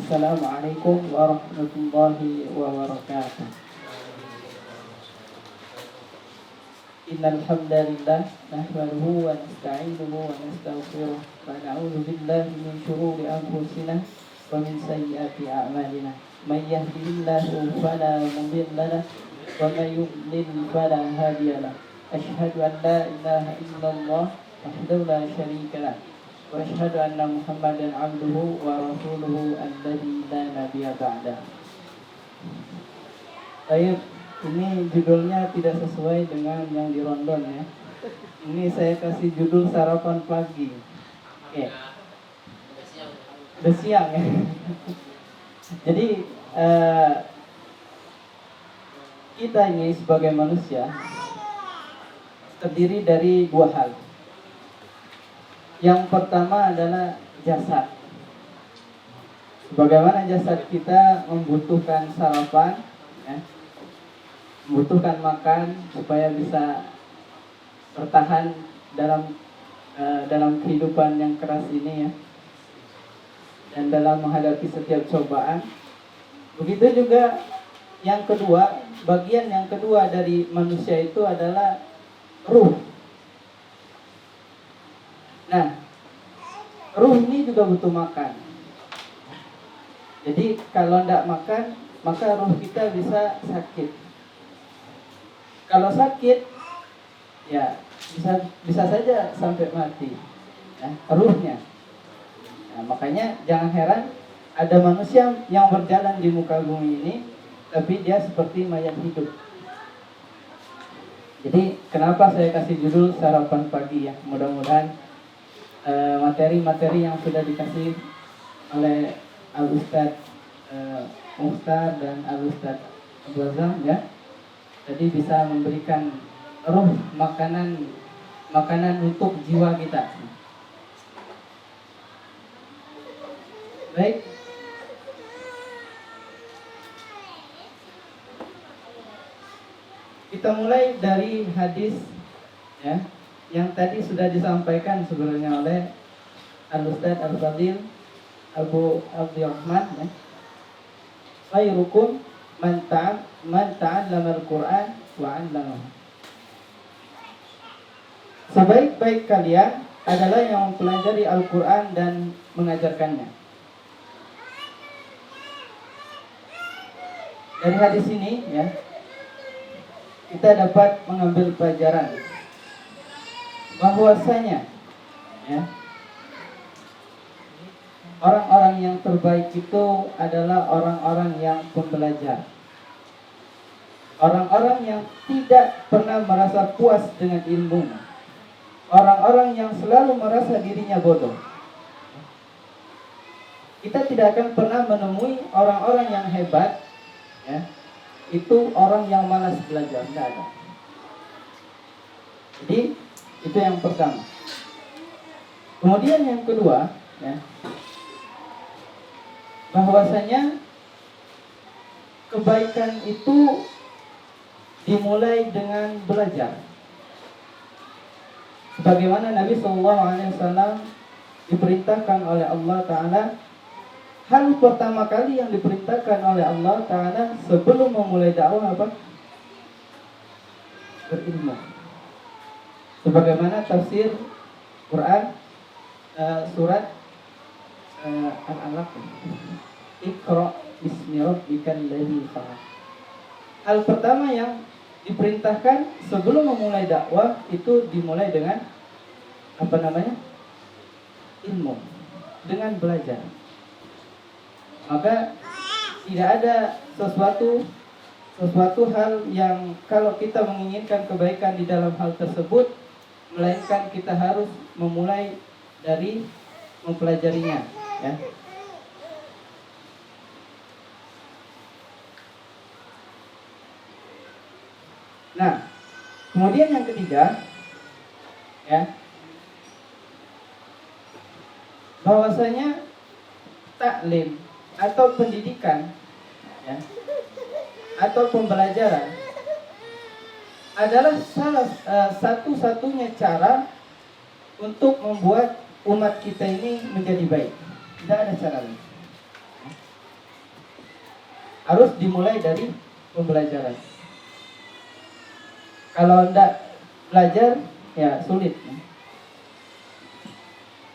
Assalamualaikum warahmatullahi wabarakatuh. Innal hamdalillah nahmaduhu wa nasta'inuhu wa nastaghfiruh wa na'udzu billahi min shururi anfusina wa min sayyiati a'malina. May yahdihillahu fala mudilla lahu wa may yudlil fala hadiya lahu. Asyhadu an la ilaha illallah wahdahu la syarika lahu wa asyhadu anna Muhammadan 'abduhu wa rasuluhu alladzi la nabiyya ba'da. Baik, ini judulnya tidak sesuai dengan yang di Rondon ya. Ini saya kasih judul sarapan pagi. Oke. Udah siang ya. Jadi kita ini sebagai manusia terdiri dari dua hal. Yang pertama adalah jasad. Bagaimana jasad kita membutuhkan sarapan, ya, membutuhkan makan supaya bisa bertahan dalam kehidupan yang keras ini ya, dan dalam menghadapi setiap cobaan. Begitu juga yang kedua, bagian yang kedua dari manusia itu adalah ruh. Nah, ruh ini juga butuh makan. Jadi kalau tidak makan, maka ruh kita bisa sakit. Kalau sakit, ya bisa saja sampai mati, ya, ruhnya. Nah, makanya jangan heran ada manusia yang berjalan di muka bumi ini, tapi dia seperti mayat hidup. Jadi kenapa saya kasih judul sarapan pagi ya? Mudah-mudahan materi-materi yang sudah dikasih oleh Al-Ustadz Mukhtar dan Al-Ustadz Abdul Azam ya, jadi bisa memberikan ruh makanan untuk jiwa kita. Baik, kita mulai dari hadis ya, yang tadi sudah disampaikan sebenarnya oleh Al-Ustadz Al-Fadil Abu Abdurrahman ya. Khairukum man ta'allama al-Qur'an wa 'allamahu. Sebaik-baik kalian adalah yang mempelajari Al-Qur'an dan mengajarkannya. Dari hadis ini ya, kita dapat mengambil pelajaran bahwasanya ya, orang-orang yang terbaik itu adalah orang-orang yang pembelajar. Orang-orang yang tidak pernah merasa puas dengan ilmunya. Orang-orang yang selalu merasa dirinya bodoh. Kita tidak akan pernah menemui orang-orang yang hebat ya, itu orang yang malas belajar, tidak ada. Jadi itu yang pertama. Kemudian yang kedua ya, bahwasanya kebaikan itu dimulai dengan belajar. Sebagaimana Nabi SAW diperintahkan oleh Allah Ta'ala, hal pertama kali yang diperintahkan oleh Allah Ta'ala sebelum memulai dakwah apa? Berilmu. Sebagaimana tafsir Quran surat Al-Alaq, Iqra bismi rabbikal ladzi khalaq. Hal pertama yang diperintahkan sebelum memulai dakwah itu dimulai dengan apa namanya? Ilmu, dengan belajar. Maka tidak ada sesuatu hal yang kalau kita menginginkan kebaikan di dalam hal tersebut, melainkan kita harus memulai dari mempelajarinya ya. Nah, kemudian yang ketiga ya, bahwasanya taklim atau pendidikan ya, atau pembelajaran adalah satu-satunya cara untuk membuat umat kita ini menjadi baik. Tidak ada cara lain. harus dimulai dari pembelajaran. Kalau tidak belajar, ya sulit.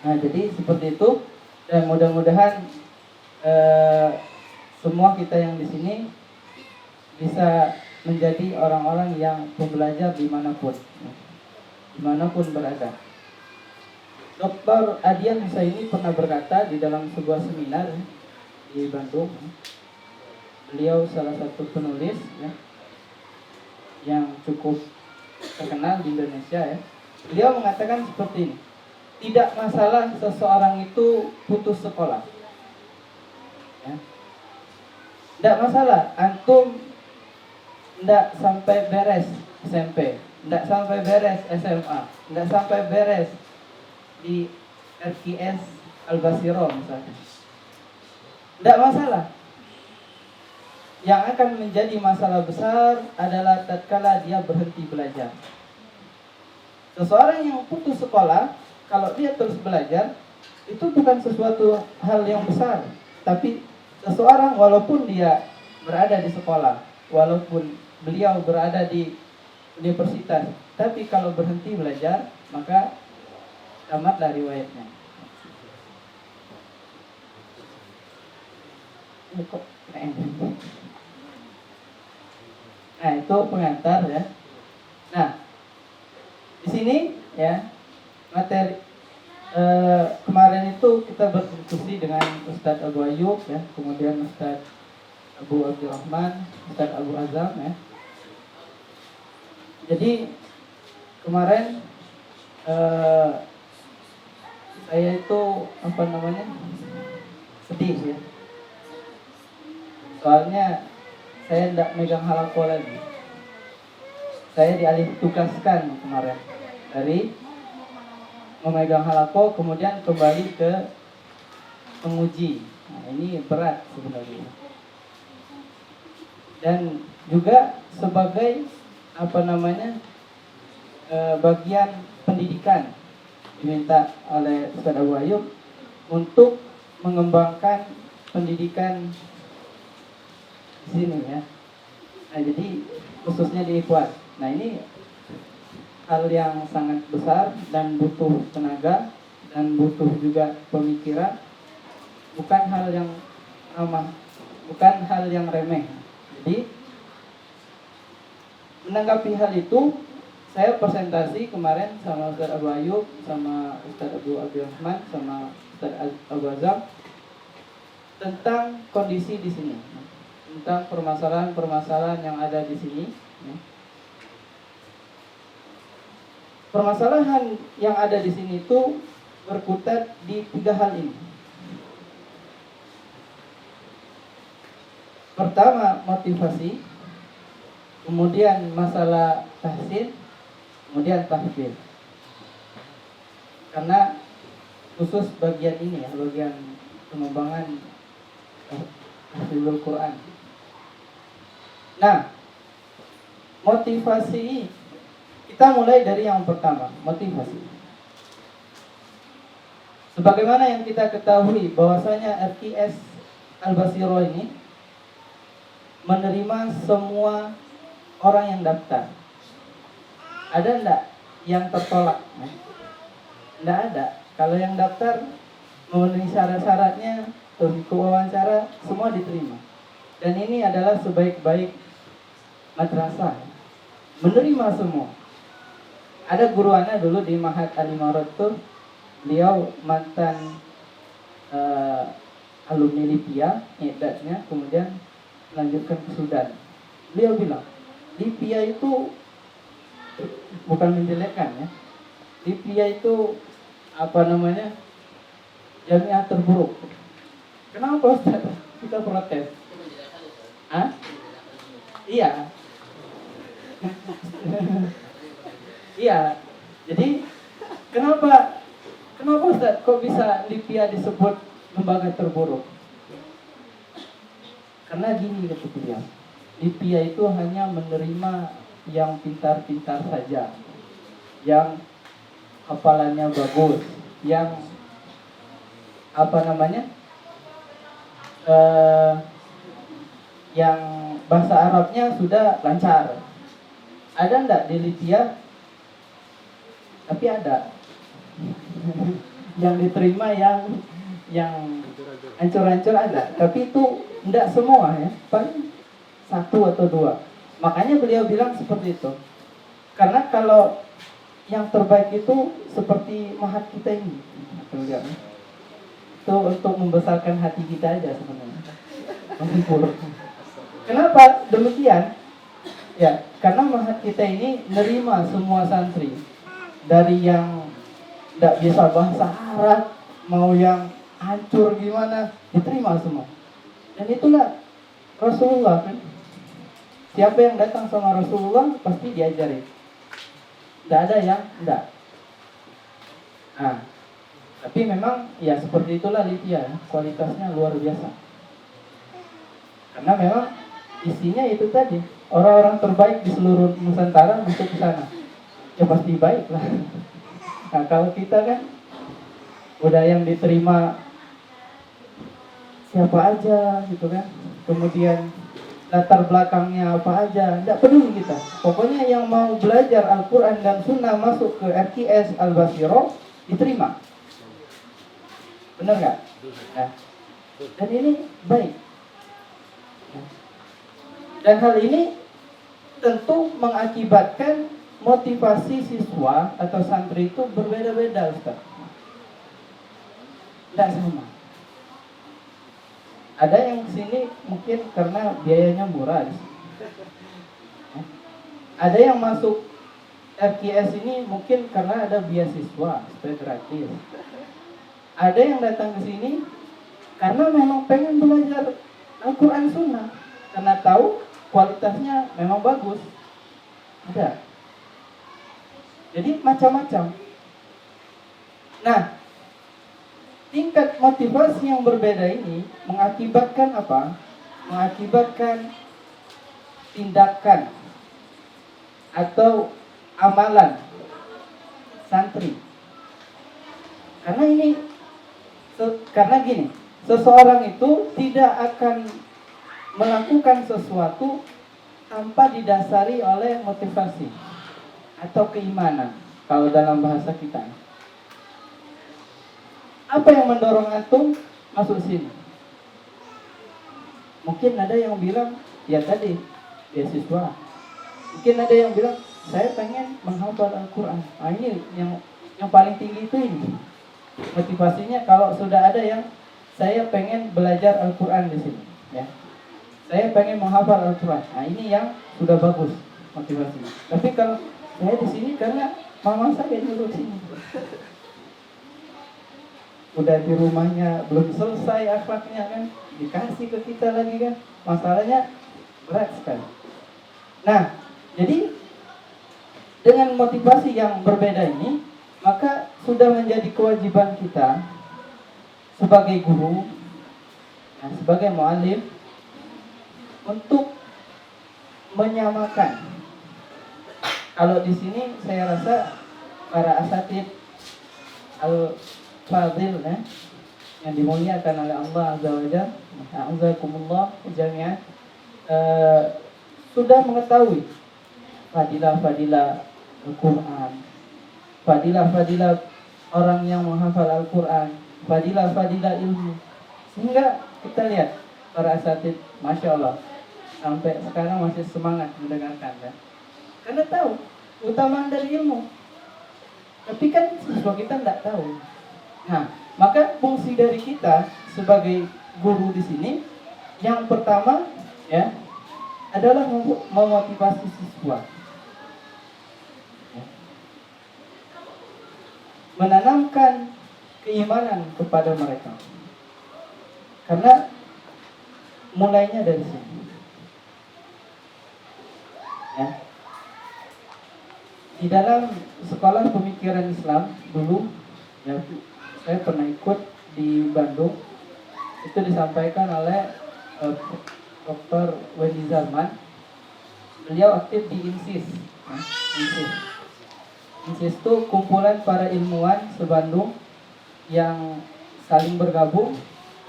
Nah, jadi seperti itu, dan mudah-mudahan semua kita yang di sini bisa menjadi orang-orang yang pembelajar dimanapun berada. Dr. Adian Husaini pernah berkata di dalam sebuah seminar di Bandung. Beliau salah satu penulis ya, yang cukup terkenal di Indonesia ya. Beliau mengatakan seperti ini. Tidak masalah seseorang itu putus sekolah. Ya. Tidak masalah antum tidak sampai beres SMP, tidak sampai beres SMA, tidak sampai beres di RKS Al-Basiro misalnya. Tidak masalah. Yang akan menjadi masalah besar adalah tatkala dia berhenti belajar. Seseorang yang putus sekolah, kalau dia terus belajar, itu bukan sesuatu hal yang besar. Tapi seseorang walaupun dia berada di sekolah, walaupun beliau berada di universitas, tapi kalau berhenti belajar, maka tamatlah riwayatnya. Nah, itu pengantar ya. Nah, di sini ya materi kemarin itu kita berdiskusi dengan Ustadz Abu Ayyub ya, kemudian Ustadz Abu Abdurrahman, Ustadz Abu Azam ya. Jadi kemarin saya itu sedih ya. Soalnya saya tidak megang halaqah lagi. Saya dialih tugaskan kemarin dari memegang halaqah kemudian kembali ke menguji. Nah, ini berat sebenarnya. Dan juga sebagai bagian pendidikan diminta oleh Ustaz Abu Ayyub untuk mengembangkan pendidikan di sini ya. Nah, jadi khususnya di Ikhwan. Nah, ini hal yang sangat besar dan butuh tenaga dan butuh juga pemikiran. Bukan hal yang bukan hal yang remeh. Jadi menanggapi hal itu, saya presentasi kemarin sama Ustaz Abu Ayyub, sama Ustaz Abu Abdurrahman, sama Ustaz Abu Azam tentang kondisi di sini, tentang permasalahan-permasalahan yang ada di sini. Permasalahan yang ada di sini itu berkutat di 3 hal ini. Pertama, motivasi, kemudian masalah tahsin, kemudian tahfidz. Karena khusus bagian ini ya, bagian pengembangan tahfidzul Quran. Nah, motivasi kita mulai dari yang pertama, motivasi. Sebagaimana yang kita ketahui bahwasanya RKS Al-Basiro ini menerima semua orang yang daftar. Ada enggak yang tertolak? Enggak ada. Kalau yang daftar memenuhi syarat-syaratnya, terus wawancara, semua diterima. Dan ini adalah sebaik-baik madrasah, menerima semua. Ada guru ana dulu di Mahat Al-Imarat tuh, beliau mantan alumni Lipia, edatnya, kemudian melanjutkan ke Sudan. Beliau bilang, Lipia itu bukan menjelekkan ya. Lipia itu jamiah terburuk. Kenapa Ustaz? Kita protes. Iya. Iya. Jadi kenapa Ustaz kok bisa Lipia disebut lembaga terburuk? Karena gini kata beliau, Lipia itu hanya menerima yang pintar-pintar saja, yang hafalannya bagus, yang yang bahasa Arabnya sudah lancar. Ada enggak di Libya? Tapi ada. Yang diterima yang hancur-hancur ada, tapi itu enggak semua ya, paling satu atau dua. Makanya beliau bilang seperti itu. Karena kalau yang terbaik itu seperti mahat kita ini, itu untuk membesarkan hati kita aja sebenarnya. Menghibur. Kenapa demikian? Ya, karena mahat kita ini nerima semua santri, dari yang tidak bisa bahasa Arab, mau yang hancur gimana, diterima semua. Dan itulah Rasulullah kan. Siapa yang datang sama Rasulullah pasti diajarin. Tidak ada yang tidak. Nah, tapi memang ya seperti itulah Libya, kualitasnya luar biasa. Karena memang isinya itu tadi, orang-orang terbaik di seluruh Nusantara masuk ke sana. Ya pasti baik lah. Nah, kalau kita kan udah yang diterima siapa aja gitu kan, kemudian latar belakangnya apa aja, tidak peduli kita. Pokoknya yang mau belajar Al-Quran dan Sunnah masuk ke RKS Al-Basiro diterima. Benar nggak? Nah, dan ini baik. Dan hal ini tentu mengakibatkan motivasi siswa atau santri itu berbeda-beda, Ustaz. Tidak sama. Ada yang sini mungkin karena biayanya murah. Ada yang masuk RKS ini mungkin karena ada beasiswa supaya gratis. Ada yang datang ke sini karena memang pengen belajar Al-Quran Sunnah, karena tahu kualitasnya memang bagus. Ada. Jadi macam-macam. Nah, tingkat motivasi yang berbeda ini mengakibatkan apa? Mengakibatkan tindakan atau amalan santri. Karena gini, seseorang itu tidak akan melakukan sesuatu tanpa didasari oleh motivasi atau keimanan, kalau dalam bahasa kita. Apa yang mendorong antum masuk sini? Mungkin ada yang bilang, ya tadi, beasiswa. Mungkin ada yang bilang, saya pengen menghafal Al-Quran. Nah, ini yang paling tinggi itu ini. Motivasinya kalau sudah ada yang saya pengen belajar Al-Quran di sini, ya. Saya pengen menghafal Al-Quran. Nah, ini yang sudah bagus motivasinya. Tapi kalau saya di sini karena mama saya nyuruh sini. Udah di rumahnya belum selesai akhlaknya kan, dikasih ke kita lagi kan, masalahnya berat sekali. Nah, jadi dengan motivasi yang berbeda ini, maka sudah menjadi kewajiban kita sebagai guru, sebagai mu'alim, untuk menyamakan. Kalau di sini saya rasa para asatid al-fadil yang dimuliakan oleh Allah Azza wa Jalla, a'udzakumullah jami'an, sudah mengetahui fadilah-fadilah Al-Quran, fadilah-fadilah orang yang menghafal Al-Quran, fadilah-fadilah ilmu. Sehingga kita lihat para asatid, Masya Allah, sampai sekarang masih semangat mendengarkan kan? Karena tahu utamaan dari ilmu. Tapi kan siswa kita tidak tahu. Nah, maka fungsi dari kita sebagai guru di sini, yang pertama ya adalah memotivasi siswa, menanamkan keimanan kepada mereka. Karena mulainya dari sini. Ya. Di dalam sekolah pemikiran Islam dulu, ya, saya pernah ikut di Bandung. Itu disampaikan oleh Dr. Wendy Zalman. Beliau aktif di INSIS. INSIS itu kumpulan para ilmuwan se-Bandung yang saling bergabung,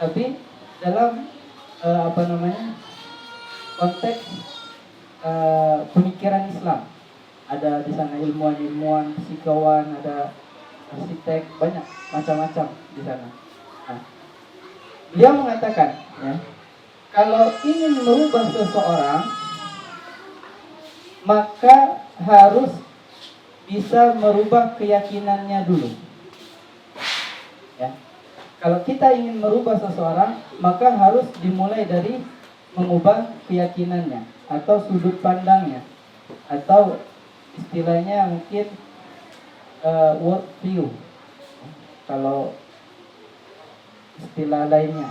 tapi dalam konteks pemikiran Islam. Ada di sana ilmuwan-ilmuwan, fisikawan, ada arsitek, banyak macam-macam di sana. Nah, beliau mengatakan, ya, kalau ingin merubah seseorang, maka harus bisa merubah keyakinannya dulu. Ya. Kalau kita ingin merubah seseorang, maka harus dimulai dari mengubah keyakinannya atau sudut pandangnya, atau istilahnya mungkin world view kalau istilah lainnya.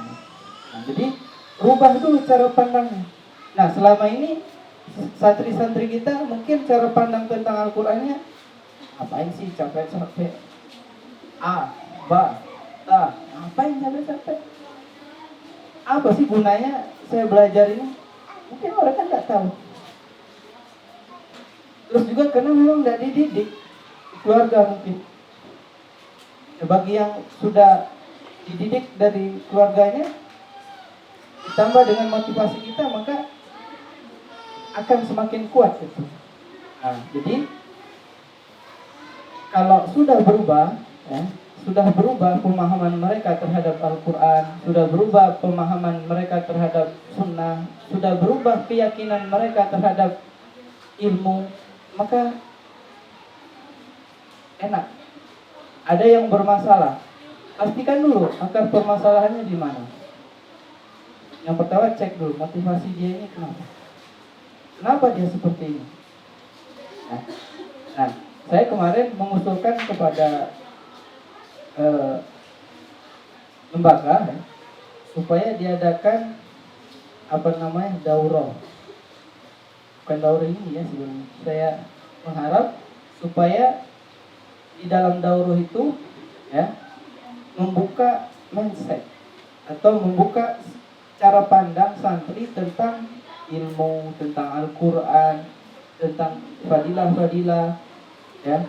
Nah, jadi rubah dulu cara pandangnya. Nah, selama ini santri-santri kita mungkin cara pandang tentang Al-Qur'annya, apain sih capek-capek, ngapain capek-capek, apa sih gunanya saya belajar ini? Mungkin mereka nggak tahu. Terus juga karena memang tidak dididik keluarga mungkin. Ya, bagi yang sudah dididik dari keluarganya, ditambah dengan motivasi kita, maka akan semakin kuat itu. Nah, jadi kalau sudah berubah, ya, sudah berubah pemahaman mereka terhadap Al-Quran, sudah berubah pemahaman mereka terhadap Sunnah, sudah berubah keyakinan mereka terhadap ilmu, maka enak. Ada yang bermasalah, pastikan dulu akar permasalahannya di mana. Yang pertama, cek dulu motivasi dia ini kenapa dia seperti ini. Nah, saya kemarin mengusulkan kepada lembaga, ya, supaya diadakan daurah. Bukan daurah ini ya sebenarnya. Saya mengharap supaya di dalam daurah itu, ya, membuka mindset atau membuka cara pandang santri tentang ilmu, tentang Al-Quran, tentang fadilah-fadilah, ya.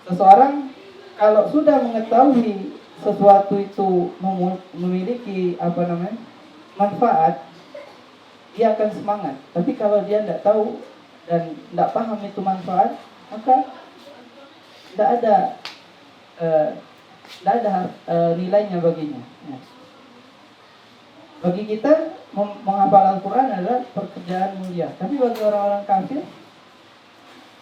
Seseorang kalau sudah mengetahui sesuatu itu memiliki manfaat, dia akan semangat. Tapi kalau dia tidak tahu dan tidak paham itu manfaat, maka tidak ada nilainya baginya. Ya. Bagi kita menghafal Al-Quran adalah pekerjaan mulia. Tapi bagi orang-orang kafir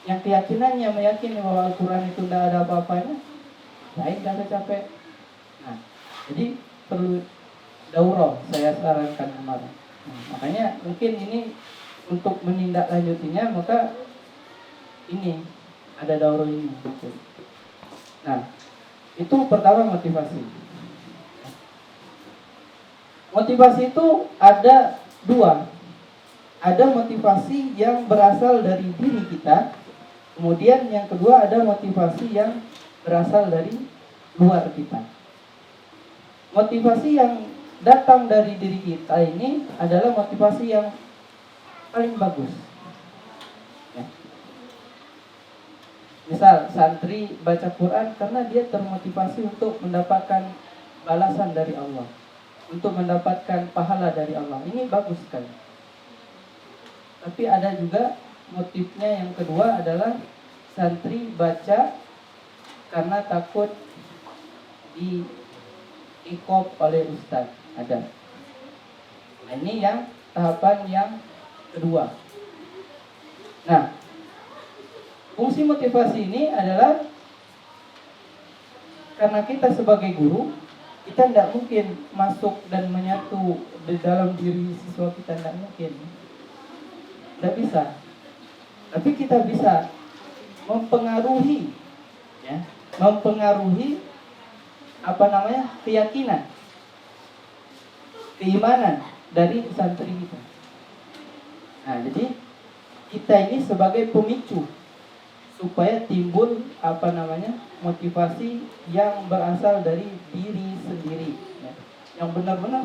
yang keyakinannya meyakini bahwa Al-Quran itu tidak ada apa-apanya, lain capek-capek. Nah, jadi perlu daurah, saya sarankan kemarin. Nah, makanya mungkin ini untuk menindaklanjutinya, maka ini ada daurah ini. Nah, itu pertama motivasi. Motivasi itu ada dua. Ada motivasi yang berasal dari diri kita. Kemudian yang kedua ada motivasi yang berasal dari luar kita. Motivasi yang datang dari diri kita ini adalah motivasi yang paling bagus. Ya. Misal santri baca Quran karena dia termotivasi untuk mendapatkan balasan dari Allah, untuk mendapatkan pahala dari Allah. Ini bagus sekali. Tapi ada juga motifnya yang kedua adalah santri baca karena takut diikop oleh ustaz. Ada. Nah, ini yang tahapan yang kedua. Nah, fungsi motivasi ini adalah karena kita sebagai guru, kita tidak mungkin masuk dan menyatu di dalam diri siswa kita, tidak mungkin. Tidak bisa. Tapi kita bisa mempengaruhi, ya, mempengaruhi keyakinan, keimanan dari santri kita. Nah, jadi kita ini sebagai pemicu supaya timbul motivasi yang berasal dari diri sendiri, ya. Yang benar-benar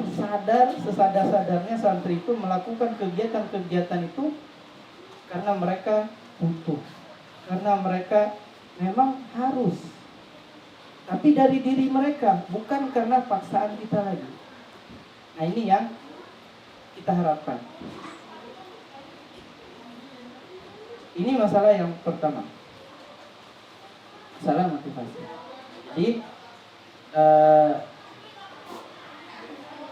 sesadar-sadarnya santri itu melakukan kegiatan-kegiatan itu karena mereka butuh, karena mereka memang harus, tapi dari diri mereka, bukan karena paksaan kita lagi. Nah, ini yang kita harapkan. Ini masalah yang pertama, masalah motivasi. Jadi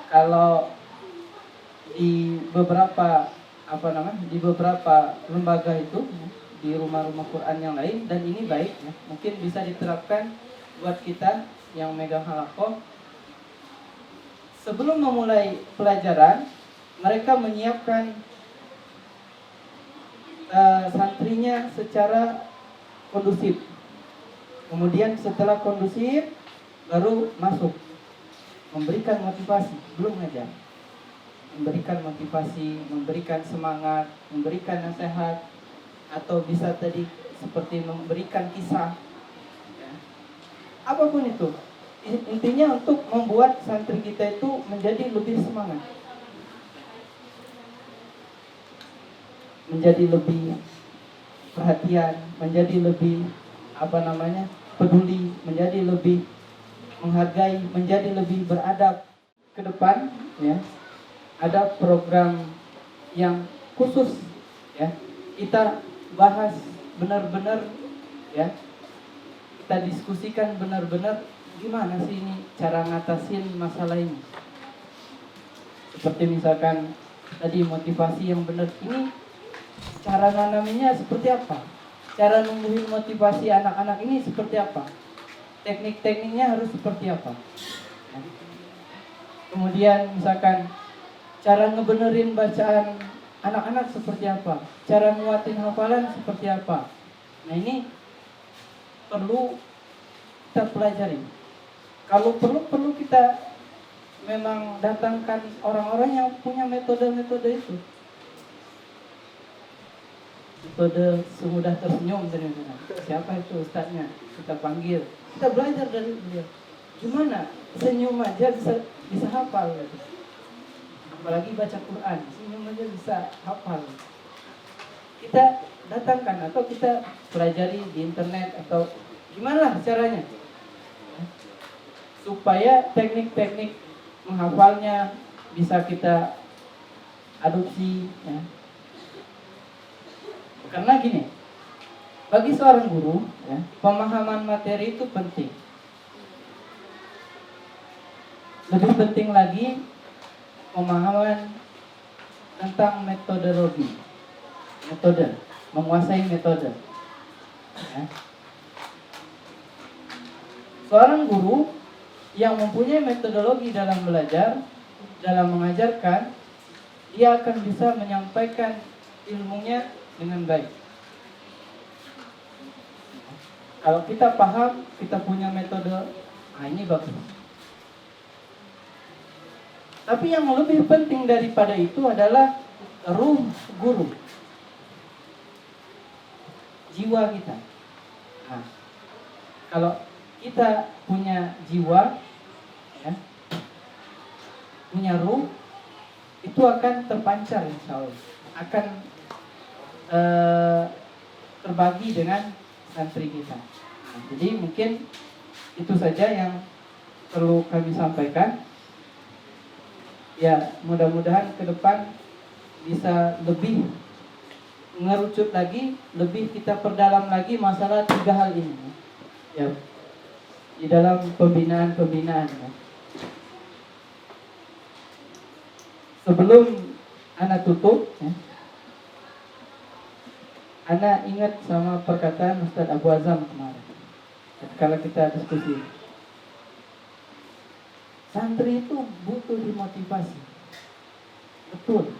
kalau di beberapa di beberapa lembaga itu, di rumah-rumah Quran yang lain, dan ini baik ya, mungkin bisa diterapkan buat kita yang megang halaqah. Sebelum memulai pelajaran, mereka menyiapkan santrinya secara kondusif. Kemudian setelah kondusif baru masuk memberikan motivasi, belum ngajar. Memberikan motivasi, memberikan semangat, memberikan nasihat, atau bisa tadi seperti memberikan kisah ya. Apapun itu, intinya untuk membuat santri kita itu menjadi lebih semangat, menjadi lebih perhatian, menjadi lebih peduli, menjadi lebih menghargai, menjadi lebih beradab. Ke depan ya, ada program yang khusus ya, kita bahas benar-benar ya, kita diskusikan benar-benar gimana sih ini cara ngatasin masalah ini. Seperti misalkan tadi motivasi yang benar, ini cara nanaminya seperti apa, cara numbuhin motivasi anak-anak ini seperti apa, teknik-tekniknya harus seperti apa ya. Kemudian misalkan cara ngebenerin bacaan anak-anak seperti apa, cara nguatin hafalan seperti apa. Nah ini perlu kita pelajari. Kalau perlu kita memang datangkan orang-orang yang punya metode-metode itu. Metode semudah tersenyum, siapa itu ustadznya, kita panggil, kita belajar dari beliau. Gimana senyum aja bisa hafal gitu. Apalagi baca Quran, senyum aja bisa hafal. Kita datangkan atau kita pelajari di internet atau gimana caranya supaya teknik-teknik menghafalnya bisa kita adopsi ya. Karena gini, bagi seorang guru ya, pemahaman materi itu penting. Lebih penting lagi pemahaman tentang metodologi, menguasai metode ya. Seorang guru yang mempunyai metodologi dalam belajar, dalam mengajarkan, dia akan bisa menyampaikan ilmunya dengan baik. Kalau kita paham, kita punya metode, ini bagus. Tapi yang lebih penting daripada itu adalah ruh guru, jiwa kita. Nah, kalau kita punya jiwa, ya, punya ruh, itu akan terpancar, insya Allah, akan terbagi dengan santri kita. Nah, jadi mungkin itu saja yang perlu kami sampaikan. Ya, mudah-mudahan ke depan bisa lebih mengerucut lagi, lebih kita perdalam lagi masalah 3 hal ini ya, di dalam pembinaan ya. Sebelum Ana tutup ya, Ana ingat sama perkataan Ustaz Abu Azam kemarin kalau kita diskusi. Santri itu butuh dimotivasi, betul.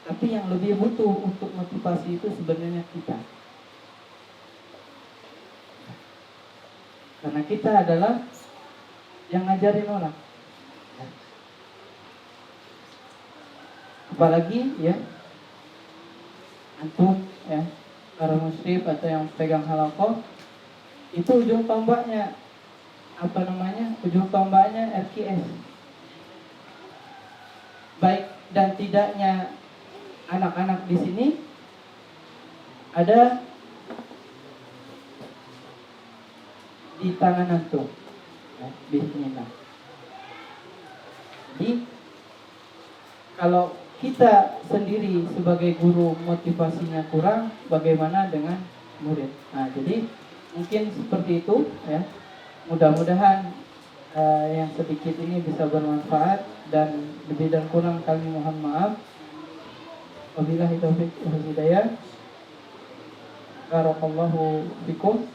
Tapi yang lebih butuh untuk motivasi itu sebenarnya kita. Karena kita adalah yang ngajarin orang. Apalagi ya, antum ya, para musyrif atau yang pegang halaqah, itu ujung tombaknya ujung tombaknya RQS. Baik dan tidaknya anak-anak di sini ada di tangan antum ya, bismillah. Jadi kalau kita sendiri sebagai guru motivasinya kurang, bagaimana dengan murid? Nah, jadi mungkin seperti itu ya. Mudah-mudahan yang sedikit ini bisa bermanfaat, dan lebih dan kurang kami mohon maaf. Wabillahi taufiq wal hidayah. Barakallahu fikum.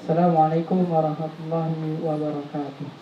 Assalamualaikum warahmatullahi wabarakatuh.